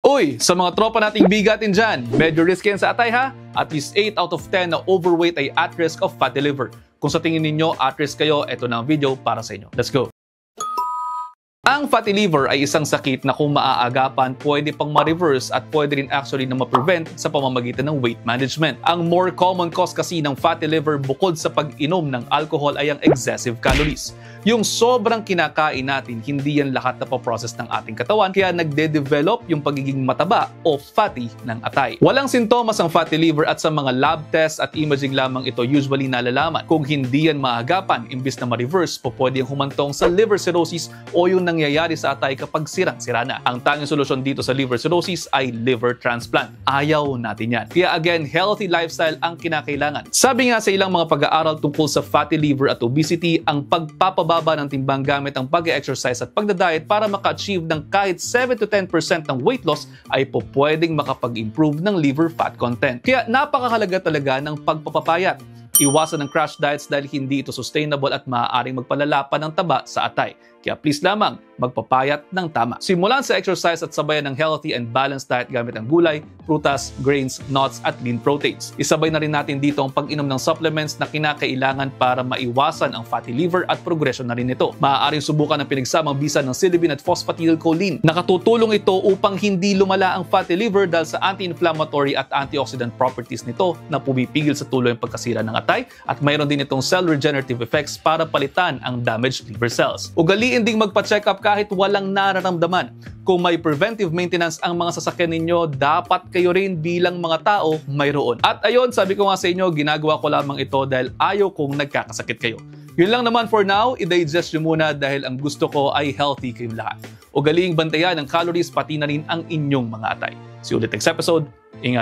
Uy, sa mga tropa nating bigatin dyan, medyo risky yan sa atay ha? At least 8 out of 10 na overweight ay at risk of fatty liver. Kung sa tingin ninyo at risk kayo, ito na ang video para sa inyo. Let's go! Ang fatty liver ay isang sakit na kung maaagapan, pwede pang ma-reverse at pwede rin actually na ma-prevent sa pamamagitan ng weight management. Ang more common cause kasi ng fatty liver bukod sa pag-inom ng alcohol ay ang excessive calories. Yung sobrang kinakain natin, hindi yan lahat na pa-process ng ating katawan, kaya nagde-develop yung pagiging mataba o fatty ng atay. Walang sintomas ang fatty liver at sa mga lab tests at imaging lamang ito usually nalalaman. Kung hindi yan maagapan, imbis na ma-reverse, pwede yung humantong sa liver cirrhosis o yung nangyayari sa atay kapag sirang-sira na. Ang tanging solusyon dito sa liver cirrhosis ay liver transplant. Ayaw natin yan. Kaya again, healthy lifestyle ang kinakailangan. Sabi nga sa ilang mga pag-aaral tungkol sa fatty liver at obesity, ang pagpapababa ng timbang gamit ang pag-exercise at pagda-diet para maka-achieve ng kahit 7 to 10% ng weight loss ay pwedeng makapag-improve ng liver fat content. Kaya napakahalaga talaga ng pagpapapayat. Iwasan ng crash diets dahil hindi ito sustainable at maaaring magpalala pa ng taba sa atay. Kaya please lamang, magpapayat ng tama. Simulan sa exercise at sabayan ng healthy and balanced diet gamit ang gulay, prutas, grains, nuts at lean proteins. Isabay na rin natin dito ang pag-inom ng supplements na kinakailangan para maiwasan ang fatty liver at progression na rin ito. Maaaring subukan ang pinagsamang bisa ng silibin at phosphatidylcholine. Nakatutulong ito upang hindi lumala ang fatty liver dahil sa anti-inflammatory at antioxidant properties nito na pumipigil sa tuloy ang pagkasira ng atay at mayroon din itong cell regenerative effects para palitan ang damaged liver cells. Ugaliin ding magpa-check up kahit walang nararamdaman. Kung may preventive maintenance ang mga sasakyan ninyo, dapat kayo rin bilang mga tao mayroon. At ayun, sabi ko nga sa inyo, ginagawa ko lamang ito dahil ayaw kong nagkakasakit kayo. Yun lang naman for now, i-digest nyo muna dahil ang gusto ko ay healthy kayong lahat. Ugaliing bantayan ang calories pati na rin ang inyong mga atay. See you ulit next episode. Ingat!